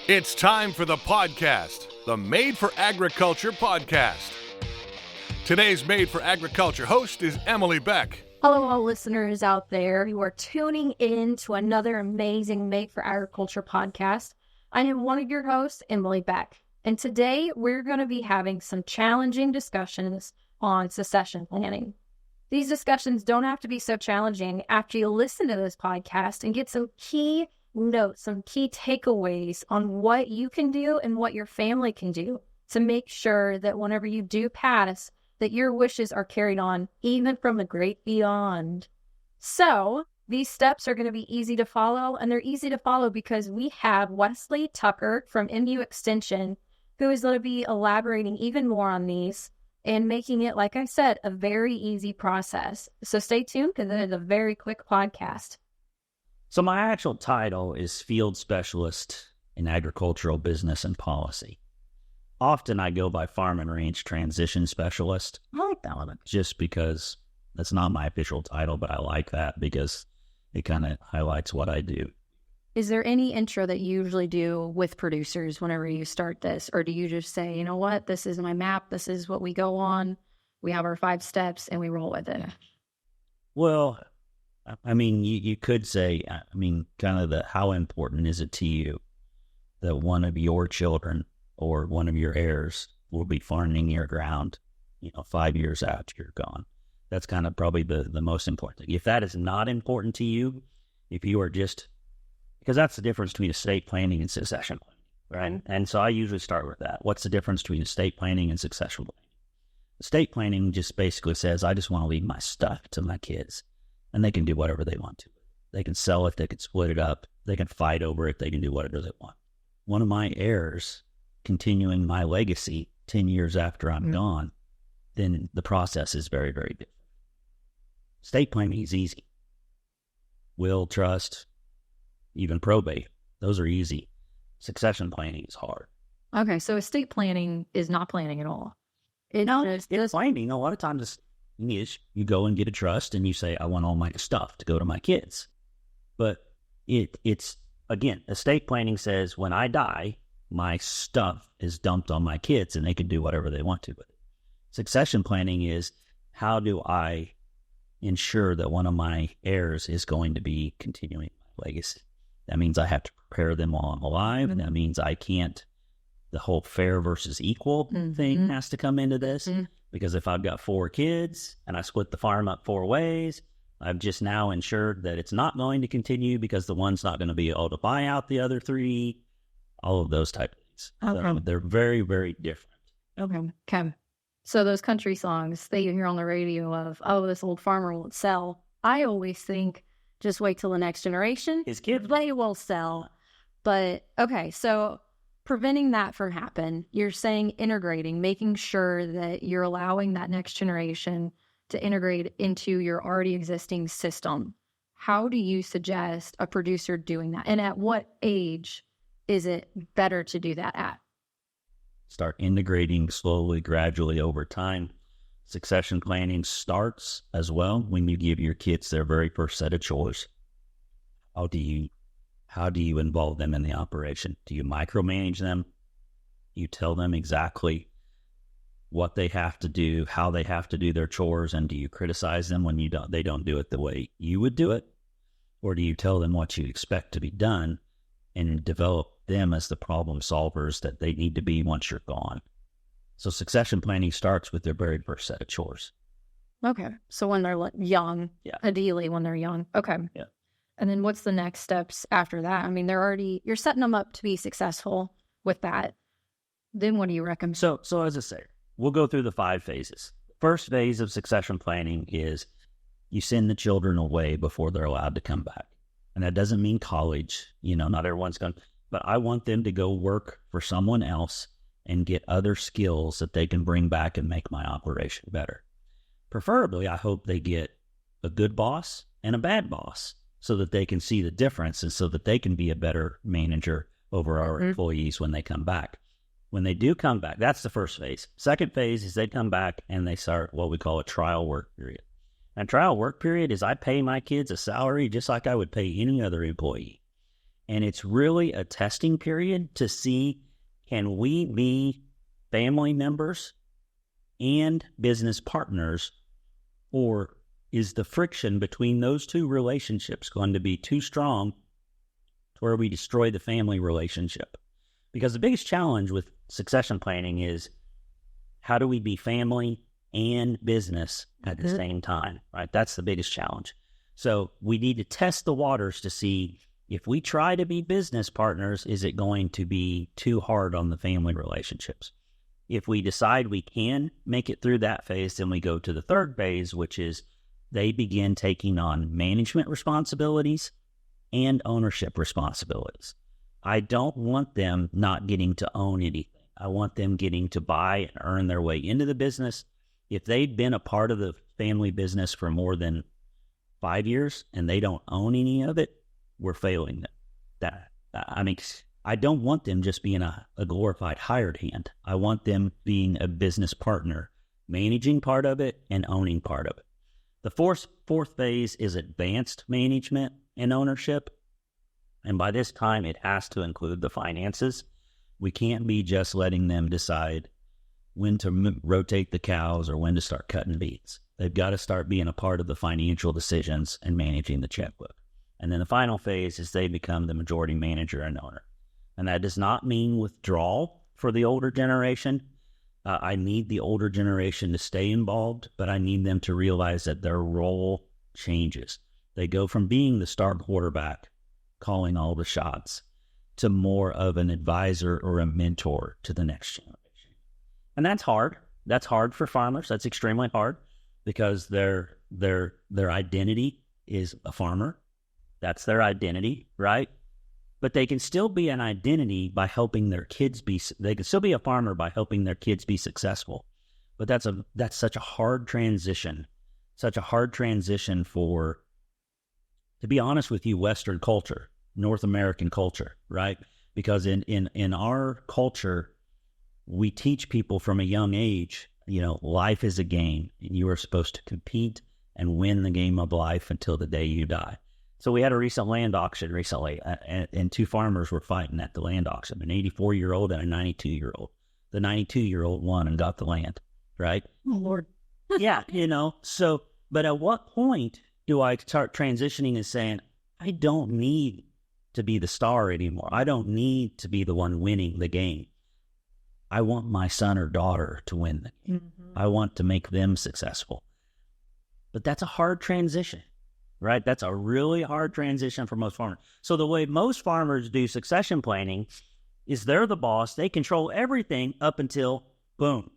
It's time for the podcast, the Made for Agriculture podcast. Today's Made for Agriculture host is Emily Beck. Hello, all listeners out there who are tuning in to another amazing Made for Agriculture podcast. I am one of your hosts, Emily Beck, and today we're going to be having some challenging discussions on succession planning. These discussions don't have to be so challenging after you listen to this podcast and get some key notes, some key takeaways on what you can do and what your family can do to make sure that whenever you do pass, that your wishes are carried on, even from the great beyond. So these steps are going to be easy to follow, and they're easy to follow because we have Wesley Tucker from MU Extension, who is going to be elaborating even more on these and making it, like I said, a very easy process. So stay tuned because it is a very quick podcast. So my actual title is Field Specialist in Agricultural Business and Policy. Often I go by Farm and Range Transition Specialist. I like that one just because that's not my official title, but I like that because it kind of highlights what I do. Is there any intro that you usually do with producers whenever you start this? Or do you just say, you know what, this is my map, this is what we go on, we have our 5 steps, and we roll with it? Well, I mean, you could say, kind of how important is it to you that one of your children or one of your heirs will be farming your ground, 5 years after you're gone? That's kind of probably the most important thing. If that is not important to you, if you are just, because that's the difference between estate planning and succession planning, right? And so I usually start with that. What's the difference between estate planning and succession planning? Estate planning just basically says, I just want to leave my stuff to my kids. And they can do whatever they want to. They can sell it, they can split it up, they can fight over it, they can do whatever they want. One of my heirs continuing my legacy 10 years after I'm gone, then the process is very, very different. Estate planning is easy. Will, trust, even probate, those are easy. Succession planning is hard. Okay, so estate planning is not planning at all. It's planning. A lot of times you go and get a trust and you say, I want all my stuff to go to my kids. But it's, again, estate planning says when I die, my stuff is dumped on my kids and they can do whatever they want to with it. Succession planning is, how do I ensure that one of my heirs is going to be continuing my legacy? That means I have to prepare them while I'm alive. That means I can't, the whole fair versus equal thing has to come into this. Because if I've got 4 kids and I split the farm up 4 ways, I've just now ensured that it's not going to continue because the one's not going to be able to buy out the other 3, all of those type of things. Okay. So they're very, very different. Okay. So those country songs that you hear on the radio of, oh, this old farmer won't sell. I always think, just wait till the next generation. His kids. They will sell. But, okay, so preventing that from happening, you're saying integrating, making sure that you're allowing that next generation to integrate into your already existing system. How do you suggest a producer doing that? And at what age is it better to do that at? Start integrating slowly, gradually over time. Succession planning starts as well when you give your kids their very first set of chores. How do you involve them in the operation? Do you micromanage them? You tell them exactly what they have to do, how they have to do their chores, and do you criticize them when they don't do it the way you would do it? Or do you tell them what you expect to be done and develop them as the problem solvers that they need to be once you're gone? So succession planning starts with their very first set of chores. Okay. So when they're young, ideally when they're young. Okay. Yeah. And then what's the next steps after that? I mean, you're setting them up to be successful with that. Then what do you recommend? So as I say, we'll go through the 5 phases. First phase of succession planning is you send the children away before they're allowed to come back. And that doesn't mean college, not everyone's going, but I want them to go work for someone else and get other skills that they can bring back and make my operation better. Preferably, I hope they get a good boss and a bad boss, so that they can see the difference and so that they can be a better manager over our employees when they come back. When they do come back, that's the first phase. Second phase is they come back and they start what we call a trial work period. And trial work period is I pay my kids a salary just like I would pay any other employee. And it's really a testing period to see, can we be family members and business partners, or is the friction between those two relationships going to be too strong to where we destroy the family relationship? Because the biggest challenge with succession planning is, how do we be family and business at the same time, right? That's the biggest challenge. So we need to test the waters to see, if we try to be business partners, is it going to be too hard on the family relationships? If we decide we can make it through that phase, then we go to the third phase, which is they begin taking on management responsibilities and ownership responsibilities. I don't want them not getting to own anything. I want them getting to buy and earn their way into the business. If they've been a part of the family business for more than 5 years and they don't own any of it, we're failing them. I don't want them just being a glorified hired hand. I want them being a business partner, managing part of it and owning part of it. The fourth phase is advanced management and ownership. And by this time, it has to include the finances. We can't be just letting them decide when to rotate the cows or when to start cutting beets. They've got to start being a part of the financial decisions and managing the checkbook. And then the final phase is they become the majority manager and owner. And that does not mean withdrawal for the older generation. I need the older generation to stay involved, but I need them to realize that their role changes. They go from being the star quarterback, calling all the shots, to more of an advisor or a mentor to the next generation. And that's hard. That's hard for farmers. That's extremely hard, because their identity is a farmer. That's their identity, right? But they can still be an identity by helping their kids they can still be a farmer by helping their kids be successful. But that's such a hard transition, for, to be honest with you, Western culture, North American culture, right? Because in our culture, we teach people from a young age, life is a game, and you are supposed to compete and win the game of life until the day you die. So we had a recent land auction recently, and two farmers were fighting at the land auction, an 84-year-old and a 92-year-old. The 92-year-old won and got the land, right? Oh, Lord. Yeah, so, but at what point do I start transitioning and saying, I don't need to be the star anymore. I don't need to be the one winning the game. I want my son or daughter to win the game. Mm-hmm. I want to make them successful. But that's a hard transition. Right? That's a really hard transition for most farmers. So the way most farmers do succession planning is they're the boss. They control everything up until, boom,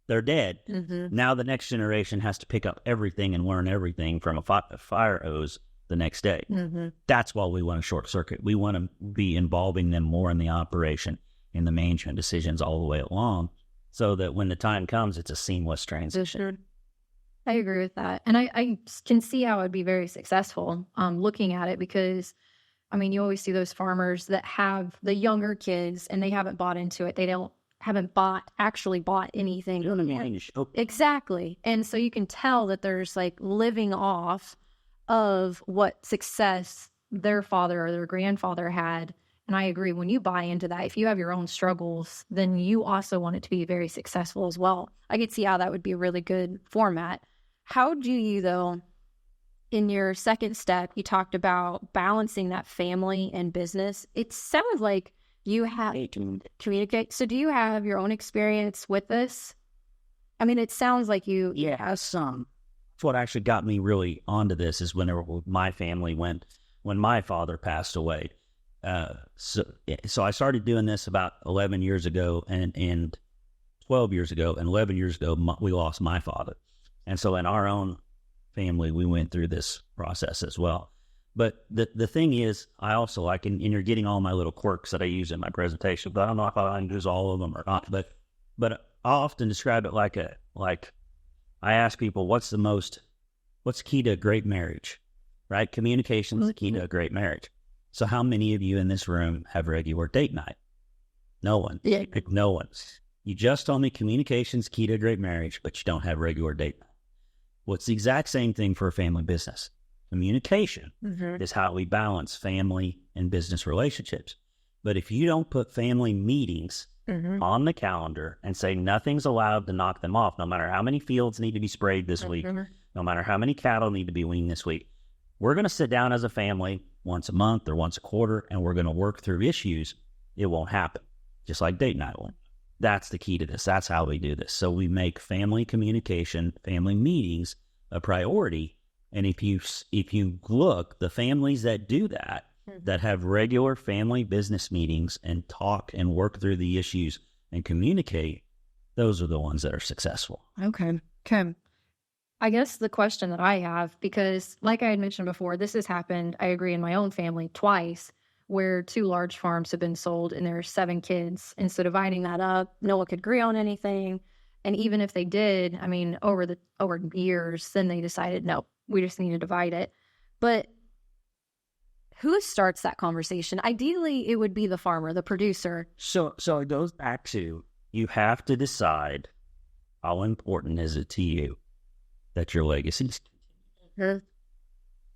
they're dead. Mm-hmm. Now the next generation has to pick up everything and learn everything from a fire hose the next day. Mm-hmm. That's why we want to short circuit. We want to be involving them more in the operation, in the management decisions all the way along, so that when the time comes, it's a seamless transition. I agree with that. And I can see how it'd be very successful looking at it, because, you always see those farmers that have the younger kids and they haven't bought into it. They haven't actually bought anything. Exactly. And so you can tell that there's living off of what success their father or their grandfather had. And I agree, when you buy into that, if you have your own struggles, then you also want it to be very successful as well. I could see how that would be a really good format. How do you, though, in your second step, you talked about balancing that family and business. It sounds like you have to communicate. So do you have your own experience with this? It sounds like you have some. That's what actually got me really onto this, is whenever my family when my father passed away. So I started doing this about 11 years ago and 12 years ago, and 11 years ago, we lost my father. And so in our own family, we went through this process as well. But the thing is, I also and you're getting all my little quirks that I use in my presentation, but I don't know if I can use all of them or not. But I often describe it like I ask people, what's key to a great marriage, right? Communication is the key to a great marriage. So how many of you in this room have regular date night? No one. Yeah. No one. You just told me communication's key to a great marriage, but you don't have regular date night. Well, it's the exact same thing for a family business. communication is how we balance family and business relationships. But if you don't put family meetings on the calendar and say nothing's allowed to knock them off, no matter how many fields need to be sprayed this week, no matter how many cattle need to be weaned this week, we're going to sit down as a family once a month or once a quarter, and we're going to work through issues. It won't happen, just like date night won't. That's the key to this. That's how we do this. So we make family communication, family meetings a priority. And if you look, the families that do that, that have regular family business meetings and talk and work through the issues and communicate, those are the ones that are successful. Okay. I guess the question that I have, because like I had mentioned before, this has happened, I agree, in my own family twice, where 2 large farms have been sold and there are 7 kids. And so dividing that up, no one could agree on anything. And even if they did, I mean, over years, then they decided, no, we just need to divide it. But who starts that conversation? Ideally, it would be the farmer, the producer. So it goes back to, you have to decide, how important is it to you that your legacy?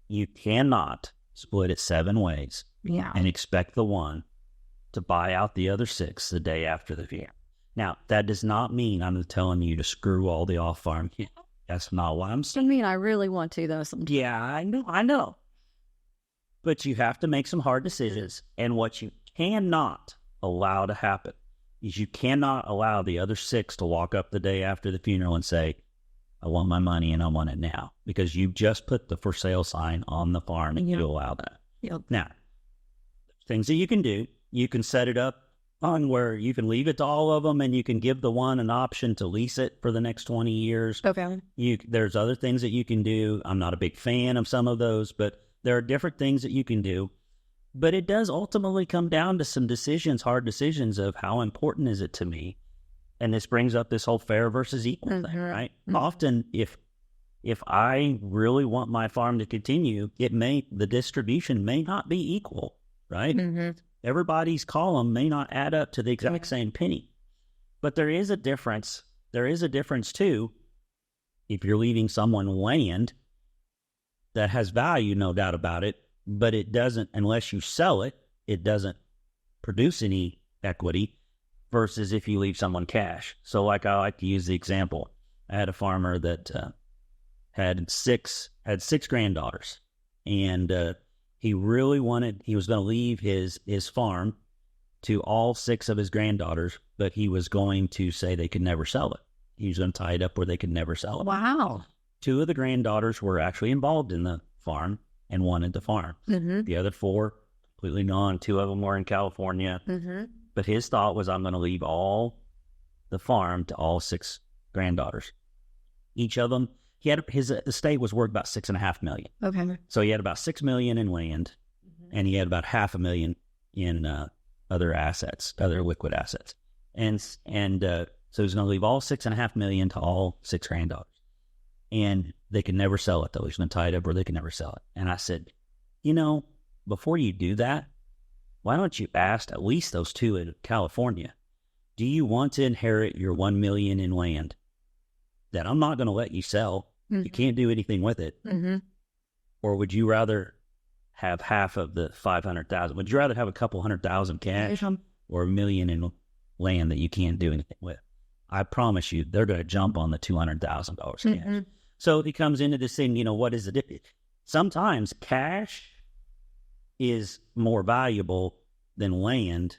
You cannot split it 7 ways and expect the one to buy out the other 6 the day after the funeral. Now, that does not mean I'm telling you to screw all the off-farm. That's not what I'm saying. I mean, I really want to, though. Sometimes. Yeah, I know. But you have to make some hard decisions. And what you cannot allow to happen is you cannot allow the other 6 to walk up the day after the funeral and say, I want my money and I want it now. Because you just put the for sale sign on the farm and you allow that. Now, things that you can do, you can set it up on where you can leave it to all of them and you can give the one an option to lease it for the next 20 years. Okay. There's other things that you can do. I'm not a big fan of some of those, but there are different things that you can do. But it does ultimately come down to some decisions, hard decisions of how important is it to me. And this brings up this whole fair versus equal thing, right? Often, if I really want my farm to continue, the distribution may not be equal, right? Everybody's column may not add up to the exact same penny. But there is a difference. There is a difference, too, if you're leaving someone land that has value, no doubt about it, but it doesn't, unless you sell it, it doesn't produce any equity, versus if you leave someone cash. So like I like to use the example. I had a farmer that had six granddaughters, and he really he was going to leave his farm to all 6 of his granddaughters, but he was going to say they could never sell it. He was going to tie it up where they could never sell it. Wow. 2 of the granddaughters were actually involved in the farm and wanted the farm. The other 4, completely gone. 2 of them were in California. But his thought was, I'm going to leave all the farm to all 6 granddaughters. Each of them, his estate was worth about $6.5 million. Okay. So he had about $6 million in land, and he had about $500,000 in other assets, other liquid assets. And so he's going to leave all $6.5 million to all 6 granddaughters. And they could never sell it, though. He's going to tie it up where they could never sell it. And I said, before you do that, why don't you ask at least those 2 in California, do you want to inherit your $1 million in land that I'm not going to let you sell? You can't do anything with it. Or would you rather have half of the $500,000? Would you rather have a couple $100,000 cash or $1 million in land that you can't do anything with? I promise you, they're going to jump on the $200,000 cash. So it comes into this thing, what is the difference? Sometimes cash is more valuable than land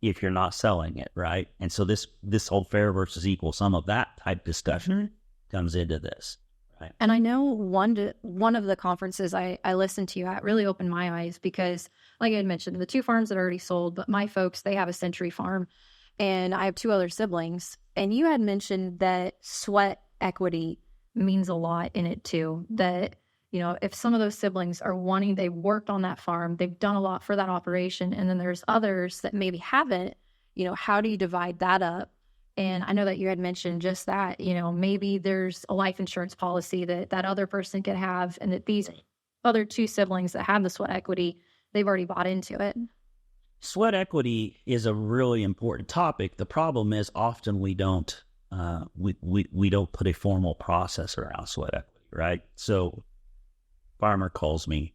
if you're not selling it, right? And so this whole fair versus equal, some of that type discussion comes into this, right? And I know one of the conferences I listened to you at really opened my eyes, because like I had mentioned, the 2 farms that are already sold, but my folks, they have a century farm, and I have 2 other siblings. And you had mentioned that sweat equity means a lot in it too, that if some of those siblings are they worked on that farm, they've done a lot for that operation, and then there's others that maybe haven't, how do you divide that up? And I know that you had mentioned just that, maybe there's a life insurance policy that other person could have, and that these other 2 siblings that have the sweat equity, they've already bought into it. Sweat equity is a really important topic. The problem is often we don't put a formal process around sweat equity, right? So farmer calls me,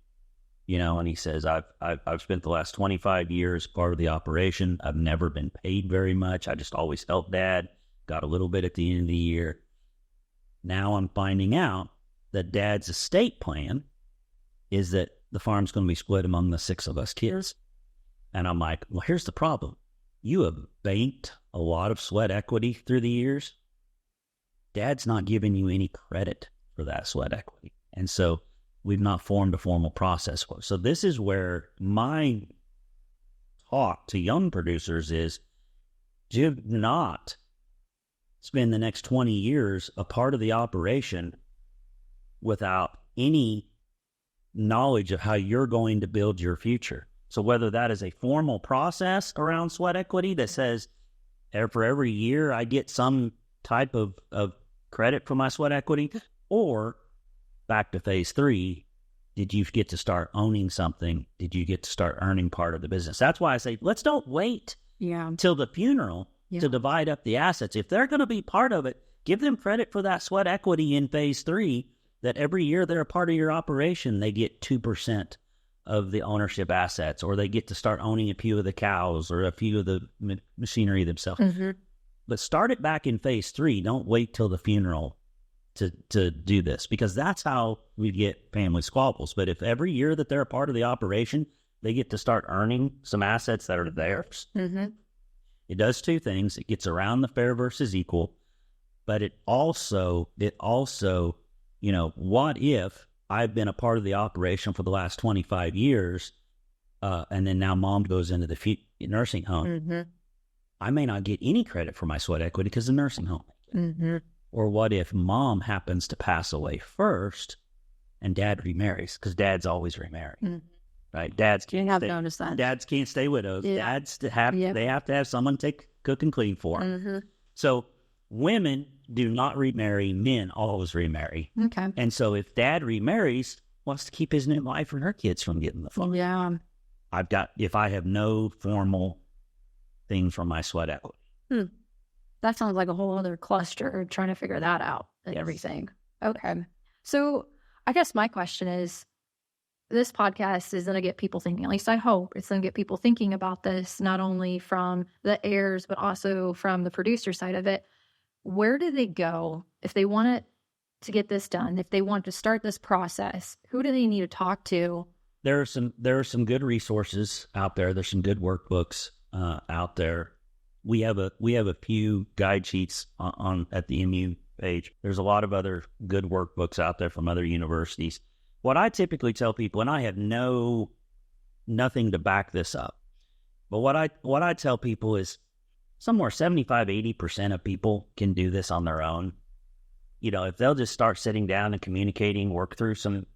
and he says, I've spent the last 25 years part of the operation. I've never been paid very much. I just always helped Dad, got a little bit at the end of the year. Now I'm finding out that Dad's estate plan is that the farm's going to be split among the 6 of us kids. And I'm like, well, here's the problem. You have banked a lot of sweat equity through the years. Dad's not giving you any credit for that sweat equity. And so we've not formed a formal process for it. So this is where my talk to young producers is, do not spend the next 20 years a part of the operation without any knowledge of how you're going to build your future. So whether that is a formal process around sweat equity that says for every year I get some type of credit for my sweat equity, or back to phase 3, did you get to start owning something? Did you get to start earning part of the business? That's why I say, let's don't wait until the funeral to divide up the assets. If they're going to be part of it, give them credit for that sweat equity in phase 3, that every year they're a part of your operation, they get 2% of the ownership assets, or they get to start owning a few of the cows or a few of the machinery themselves. Mm-hmm. But start it back in phase 3. Don't wait till the funeral to do this, because that's how we get family squabbles. But if every year that they're a part of the operation, they get to start earning some assets that are theirs, it does 2 things. It gets around the fair versus equal, but it also, what if I've been a part of the operation for the last 25 years, and then now Mom goes into the nursing home. I may not get any credit for my sweat equity because the nursing home. Or what if Mom happens to pass away first and Dad remarries? Because Dads always remarry, right? Dads can't noticed that. Dads can't stay widows. Dads they have to have someone cook and clean for them. So women do not remarry. Men always remarry. Okay. And so if Dad remarries, wants to keep his new wife and her kids from getting the farm. Yeah. If I have no formal thing from my sweat equity. That sounds like a whole other cluster trying to figure that out and everything. Okay. So I guess my question is, this podcast is going to get people thinking, at least I hope it's going to get people thinking about this, not only from the heirs, but also from the producer side of it. Where do they go if they want to get this done? If they want to start this process, who do they need to talk to? There are some good resources out there. There's some good workbooks out there. We have a few guide sheets on at the MU page. There's a lot of other good workbooks out there from other universities. What I typically tell people, and I have nothing to back this up, but what I tell people is somewhere 75-80% of people can do this on their own. If they'll just start sitting down and communicating, work through some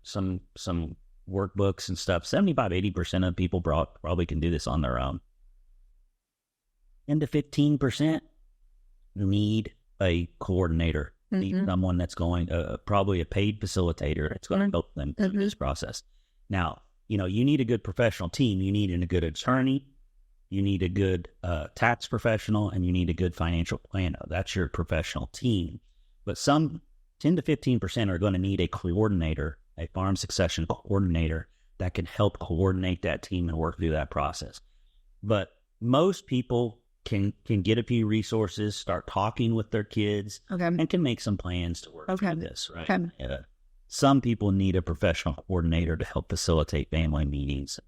workbooks and stuff, 75-80% of people probably can do this on their own. 10-15% need a coordinator, need someone that's going, probably a paid facilitator that's going to help them through this process. Now, you need a good professional team. You need a good attorney. You need a good tax professional, and you need a good financial planner. That's your professional team. But some 10-15% are going to need a coordinator, a farm succession coordinator that can help coordinate that team and work through that process. But most people can get a few resources, start talking with their kids, and can make some plans to work through this, right? Some people need a professional coordinator to help facilitate family meetings,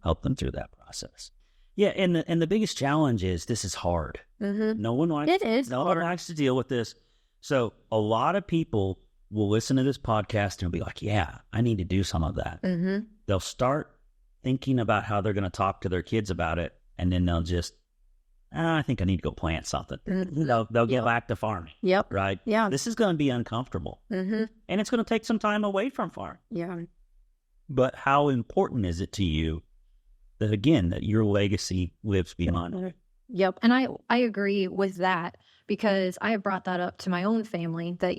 help them through that process. Yeah, and the biggest challenge is this is hard. No one likes to deal with this. So a lot of people will listen to this podcast and be like, yeah, I need to do some of that. They'll start thinking about how they're going to talk to their kids about it, and then they'll just, I think I need to go plant something. They'll get back to farming. Right? Yeah. This is going to be uncomfortable. And it's going to take some time away from farm. Yeah. But how important is it to you that your legacy lives beyond it? Yep. And I agree with that, because I have brought that up to my own family that,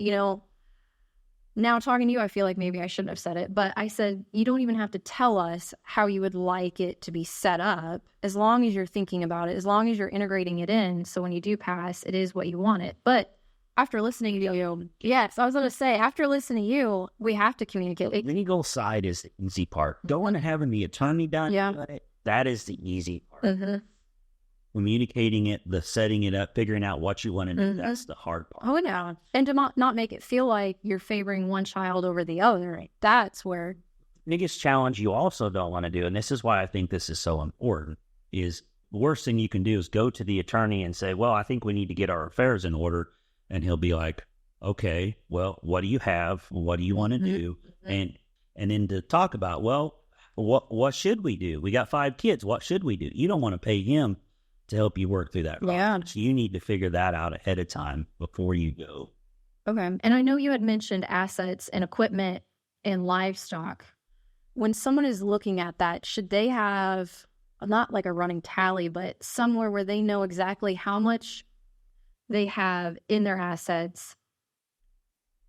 now talking to you, I feel like maybe I shouldn't have said it, but I said, you don't even have to tell us how you would like it to be set up, as long as you're thinking about it, as long as you're integrating it in. So when you do pass, it is what you want it. But after listening to you, yes, I was going to say, after listening to you, we have to communicate. The legal side is the easy part. Going and having the attorney done, that is the easy part. Mm-hmm. Communicating it, the setting it up, figuring out what you want to do, that's the hard part. Oh, no. And to not make it feel like you're favoring one child over the other. That's where... Biggest challenge you also don't want to do, and this is why I think this is so important, is the worst thing you can do is go to the attorney and say, well, I think we need to get our affairs in order. And he'll be like, okay, well, what do you have? What do you want to do? And then to talk about, well, what should we do? We got 5 kids. What should we do? You don't want to pay him to help you work through that. Yeah. So you need to figure that out ahead of time before you go. Okay. And I know you had mentioned assets and equipment and livestock. When someone is looking at that, should they have not like a running tally, but somewhere where they know exactly how much they have in their assets?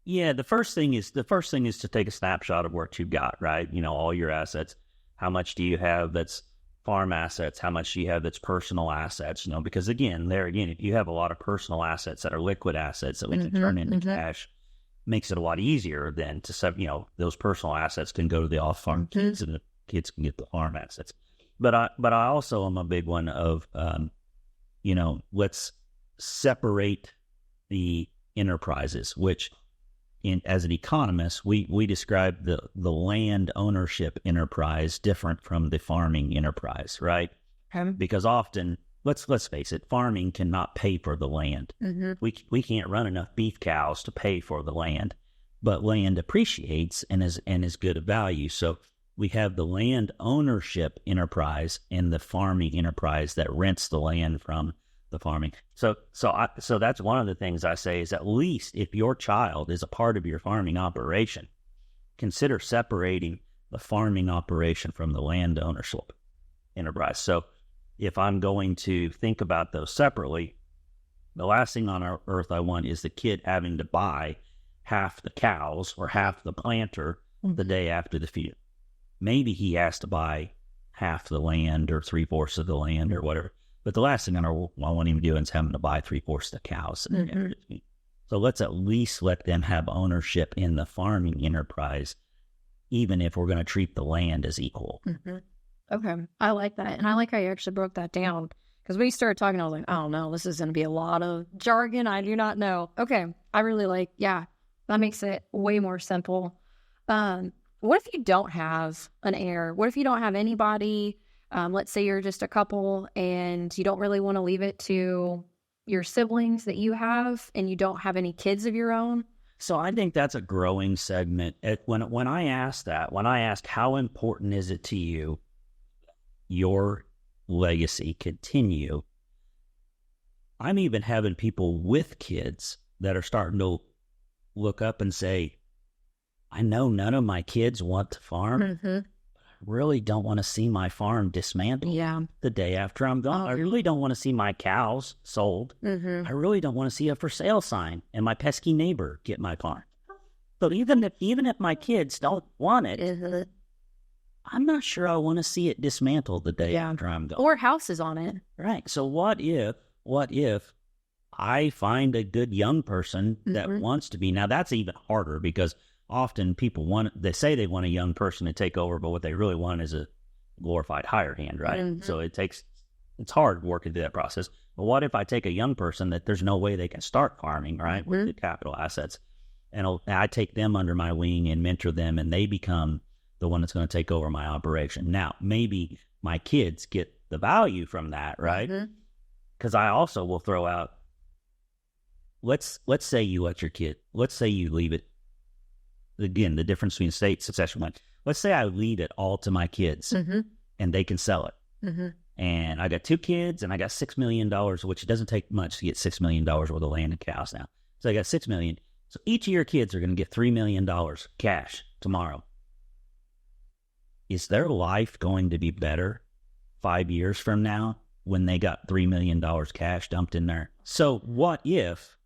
Yeah, the first thing is to take a snapshot of what you've got, right? You know, all your assets. How much do you have that's farm assets? How much do you have that's personal assets? You know, because again, if you have a lot of personal assets that are liquid assets that we can turn into cash, makes it a lot easier than to set, you know, those personal assets can go to the off-farm kids and the kids can get the farm assets. But I also am a big one of, you know, let's separate the enterprises, which as an economist, we describe the land ownership enterprise different from the farming enterprise, right? Because often, let's face it, farming cannot pay for the land. We can't run enough beef cows to pay for the land, but land appreciates and is good of value. So we have the land ownership enterprise and the farming enterprise that rents the land from the farming. So that's one of the things I say is, at least if your child is a part of your farming operation, consider separating the farming operation from the land ownership enterprise. So if I'm going to think about those separately, the last thing on our earth I want is the kid having to buy half the cows or half the planter the day after the feed. Maybe he has to buy half the land or 3/4 of the land or whatever. But the last thing I want him doing is having to buy 3/4 of the cows. So let's at least let them have ownership in the farming enterprise, even if we're going to treat the land as equal. Okay. I like that. And I like how you actually broke that down. Because when you started talking, I was like, I don't know, this is going to be a lot of jargon I do not know. Okay. I really like, that makes it way more simple. What if you don't have an heir? What if you don't have anybody? Let's say you're just a couple and you don't really want to leave it to your siblings that you have and you don't have any kids of your own. So I think that's a growing segment. When I ask how important is it to you, your legacy continue, I'm even having people with kids that are starting to look up and say, I know none of my kids want to farm. I really don't want to see my farm dismantled the day after I'm gone. I really don't want to see my cows sold. I really don't want to see a for sale sign and my pesky neighbor get my farm. So even if my kids don't want it, I'm not sure I want to see it dismantled the day after I'm gone. Or houses on it. Right. So what if I find a good young person that wants to be? Now that's even harder because often people they say they want a young person to take over, but what they really want is a glorified hired hand, right? So it's hard working through that process. But what if I take a young person that there's no way they can start farming, right, with the capital assets, and I take them under my wing and mentor them, and they become the one that's going to take over my operation. Now, maybe my kids get the value from that, right? Because I also will throw out, let's say you let your kid, let's say you leave it. Again, the difference between state succession one. Let's say I leave it all to my kids and they can sell it. And I got 2 kids and I got $6 million, which it doesn't take much to get $6 million worth of land and cows now. So I got $6 million. So each of your kids are going to get $3 million cash tomorrow. Is their life going to be better 5 years from now when they got $3 million cash dumped in there? So what if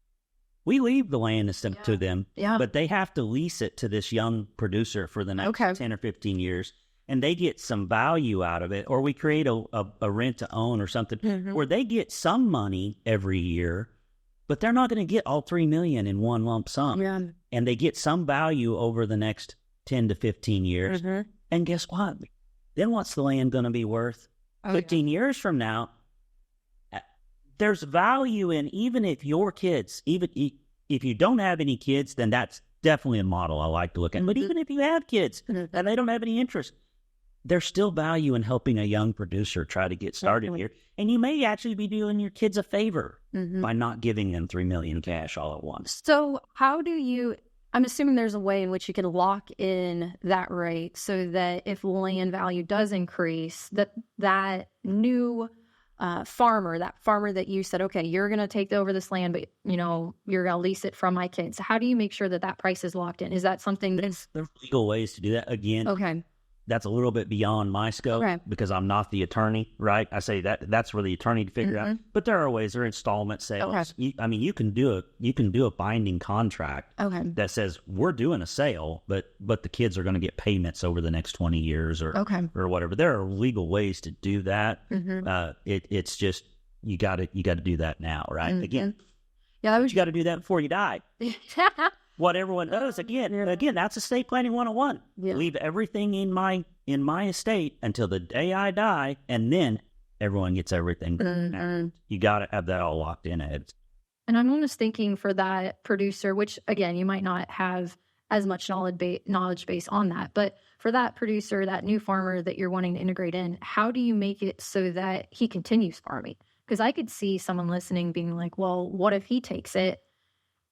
we leave the land to them, but they have to lease it to this young producer for the next 10 or 15 years, and they get some value out of it, or we create a rent to own or something where they get some money every year, but they're not going to get all $3 million in one lump sum. Yeah. And they get some value over the next 10 to 15 years. Mm-hmm. And guess what? Then what's the land going to be worth? 15 years from now, there's value in, even if your kids, even if you don't have any kids, then that's definitely a model I like to look at. But even if you have kids and they don't have any interest, there's still value in helping a young producer try to get started here. And you may actually be doing your kids a favor by not giving them $3 million cash all at once. So how do you, I'm assuming there's a way in which you can lock in that rate so that if land value does increase, that new farmer that you said, okay, you're going to take over this land, but you're going to lease it from my kids. How do you make sure that price is locked in? Is that something there's legal ways to do that? Again, okay, that's a little bit beyond my scope because I'm not the attorney, right? I say that's for the attorney to figure out. But there are ways. There are installment sales. Okay. You can do a binding contract that says we're doing a sale, but the kids are going to get payments over the next 20 years or whatever. There are legal ways to do that. It's just you got to do that now, right? Again, you got to do that before you die. What everyone does, again, that's estate planning 101. Yeah. Leave everything in my estate until the day I die, and then everyone gets everything. You got to have that all locked in ahead. And I'm just thinking for that producer, which again, you might not have as much knowledge base on that, but for that producer, that new farmer that you're wanting to integrate in, how do you make it so that he continues farming? Because I could see someone listening being like, well, what if he takes it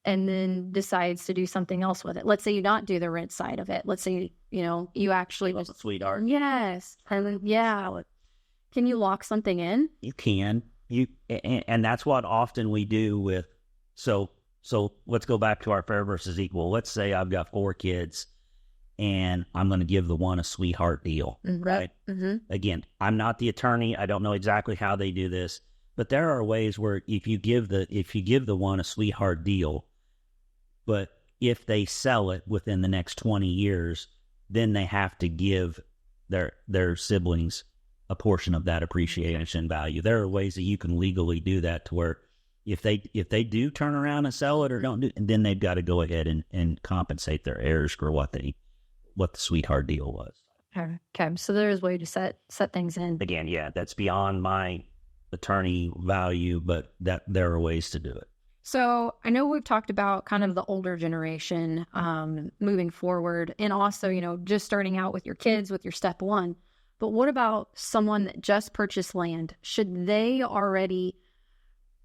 and then decides to do something else with it? Let's say you not do the rent side of it. Let's say, you actually... That's a sweetheart. Yes. Yeah. Can you lock something in? You can. And that's what often we do with... So let's go back to our fair versus equal. Let's say I've got 4 kids and I'm going to give the one a sweetheart deal, right? Again, I'm not the attorney. I don't know exactly how they do this, but there are ways where if you give the one a sweetheart deal, but if they sell it within the next 20 years, then they have to give their siblings a portion of that appreciation value. There are ways that you can legally do that to where if they do turn around and sell it or don't do, then they've got to go ahead and compensate their heirs for what the sweetheart deal was. Okay. So there's a way to set things in. Again, that's beyond my attorney value, but there are ways to do it. So I know we've talked about kind of the older generation moving forward and also, just starting out with your kids, with your step one. But what about someone that just purchased land? Should they already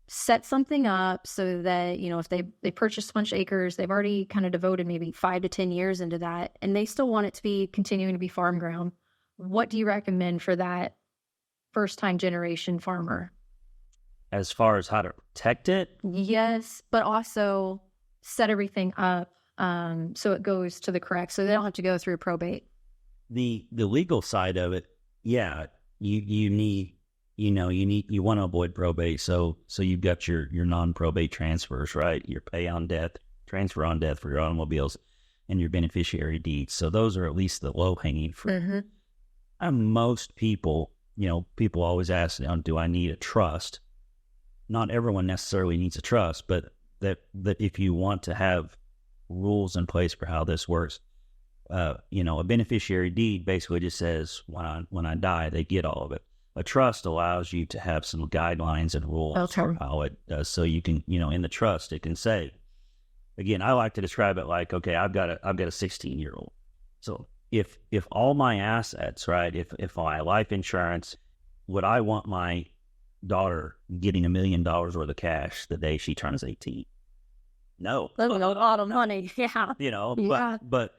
set something up so that, if they purchase a bunch of acres, they've already kind of devoted maybe 5 to 10 years into that, and they still want it to be continuing to be farm ground? What do you recommend for that first-time generation farmer? As far as how to protect it? Yes, but also set everything up so it goes to the correct, so they don't have to go through probate. The legal side of it, you want to avoid probate, so you've got your non-probate transfers, right? Your pay on death, transfer on death for your automobiles, and your beneficiary deeds. So those are at least the low-hanging fruit. Most people, people always ask, do I need a trust? Not everyone necessarily needs a trust, but that if you want to have rules in place for how this works, a beneficiary deed basically just says when I die, they get all of it. A trust allows you to have some guidelines and rules for how it does. So you can, in the trust, it can say, again, I like to describe it like, okay, I've got a 16-year-old. So if all my assets, right, if my life insurance, would I want my daughter getting $1 million worth of cash the day she turns 18? No. That's a lot of money. Yeah. But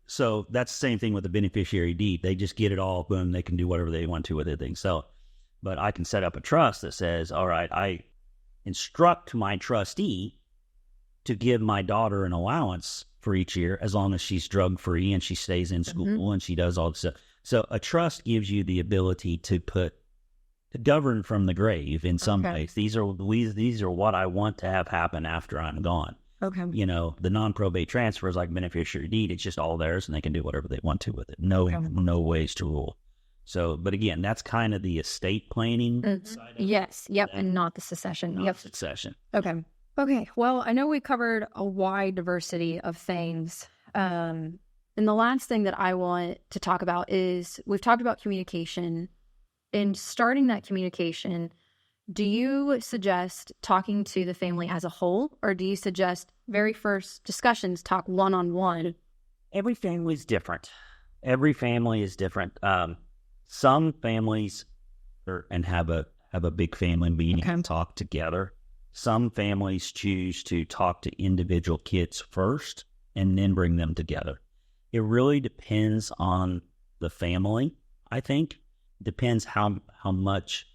so that's the same thing with the beneficiary deed. They just get it all, boom, they can do whatever they want to with it, they can sell it. But I can set up a trust that says, all right, I instruct my trustee to give my daughter an allowance for each year as long as she's drug-free and she stays in school and she does all this stuff. So a trust gives you the ability to govern from the grave in some ways. These are what I want to have happen after I'm gone. Okay. The non-probate transfer is like beneficiary deed. It's just all theirs and they can do whatever they want to with it. No ways to rule. So, but again, that's kind of the estate planning side of Yes. Yep. And not the succession. Not succession. Okay. Okay, well, I know we covered a wide diversity of things. And the last thing that I want to talk about is we've talked about communication. In starting that communication, do you suggest talking to the family as a whole, or do you suggest very first discussions talk one-on-one? Every family is different. Every family is different. Some families have a big family meeting and talk together. Some families choose to talk to individual kids first and then bring them together. It really depends on the family, I think. Depends how much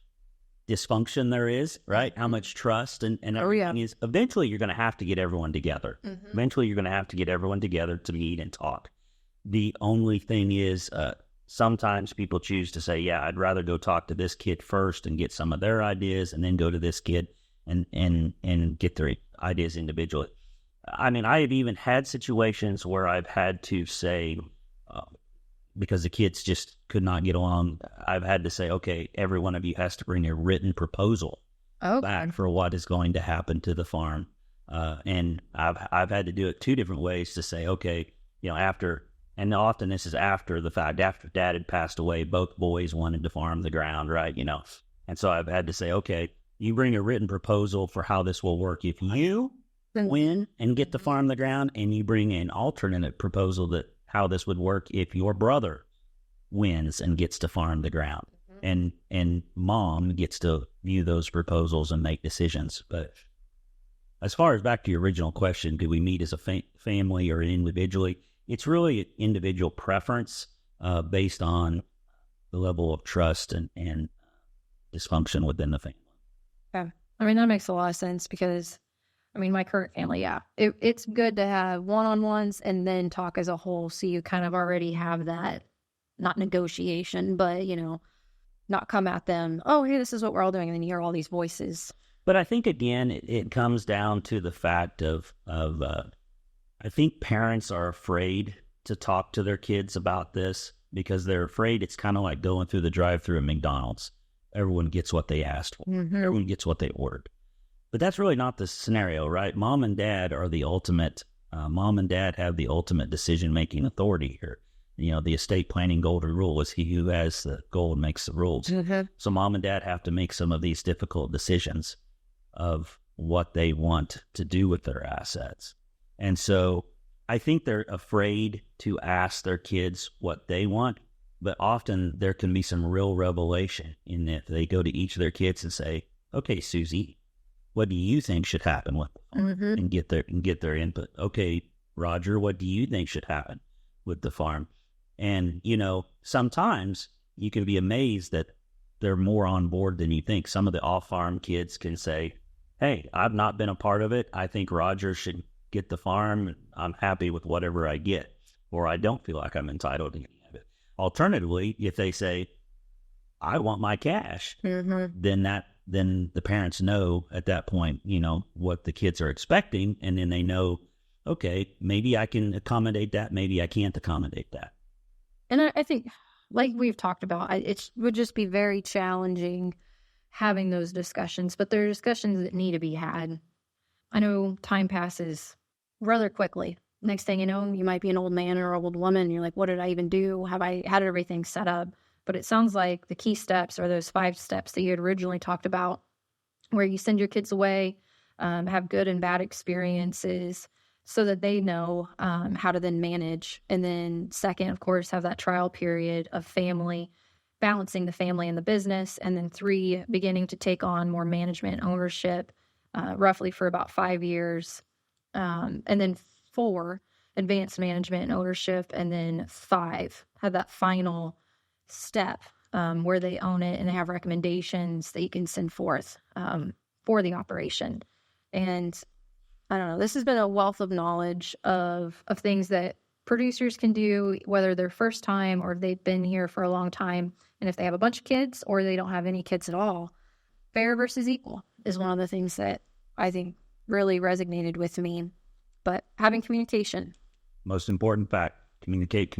dysfunction there is, right? How much trust and everything is. Eventually, you're going to have to get everyone together. Mm-hmm. Eventually, you're going to have to get everyone together to meet and talk. The only thing is, sometimes people choose to say, yeah, I'd rather go talk to this kid first and get some of their ideas and then go to this kid and get their ideas individually. I mean, I have even had situations where I've had to say, because the kids just could not get along, I've had to say, okay, every one of you has to bring a written proposal back for what is going to happen to the farm. And I've had to do it two different ways to say, okay, after, and often this is after the fact, after Dad had passed away, both boys wanted to farm the ground, right? And so I've had to say, okay, you bring a written proposal for how this will work. If you win and get to farm the ground, and you bring an alternate proposal that how this would work if your brother wins and gets to farm the ground, and mom gets to view those proposals and make decisions. But as far as back to your original question, do we meet as a family or individually? It's really an individual preference based on the level of trust and dysfunction within the family. Yeah. I mean, that makes a lot of sense because, I mean, my current family, it's good to have one-on-ones and then talk as a whole. So you kind of already have that, not negotiation, but, not come at them, oh, hey, this is what we're all doing. And then you hear all these voices. But I think, again, it comes down to the fact of I think parents are afraid to talk to their kids about this because they're afraid it's kind of like going through the drive-thru at McDonald's. Everyone gets what they asked for. Mm-hmm. Everyone gets what they ordered. But that's really not the scenario, right? Mom and dad are the ultimate, mom and dad have the ultimate decision-making authority here. The estate planning golden rule is he who has the gold makes the rules. Mm-hmm. So mom and dad have to make some of these difficult decisions of what they want to do with their assets. And so I think they're afraid to ask their kids what they want, but often there can be some real revelation in if they go to each of their kids and say, okay, Susie, what do you think should happen with the farm? Mm-hmm. and get their input. Okay, Roger, what do you think should happen with the farm? And, sometimes you can be amazed that they're more on board than you think. Some of the off-farm kids can say, hey, I've not been a part of it. I think Roger should get the farm. I'm happy with whatever I get, or I don't feel like I'm entitled to any of it. Alternatively, if they say, I want my cash, mm-hmm. then the parents know at that point, what the kids are expecting. And then they know, okay, maybe I can accommodate that. Maybe I can't accommodate that. And I think, like we've talked about, it would just be very challenging having those discussions, but there are discussions that need to be had. I know time passes rather quickly. Next thing you know, you might be an old man or old woman. And you're like, what did I even do? How did everything set up? But it sounds like the key steps are those 5 steps that you had originally talked about, where you send your kids away, have good and bad experiences so that they know how to then manage. And then second, of course, have that trial period of family, balancing the family and the business. And then 3, beginning to take on more management ownership, roughly for about 5 years. And then 4, advanced management and ownership. And then 5, have that final step where they own it and they have recommendations that you can send forth for the operation. And I don't know, this has been a wealth of knowledge of things that producers can do, whether they're first time or they've been here for a long time. And if they have a bunch of kids or they don't have any kids at all, fair versus equal is one of the things that I think really resonated with me. But having communication. Most important fact, communicate.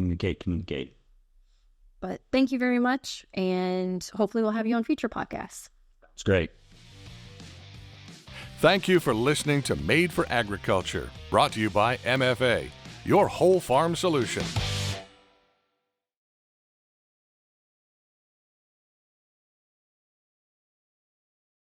But thank you very much. And hopefully we'll have you on future podcasts. It's great. Thank you for listening to Made for Agriculture, brought to you by MFA, your whole farm solution.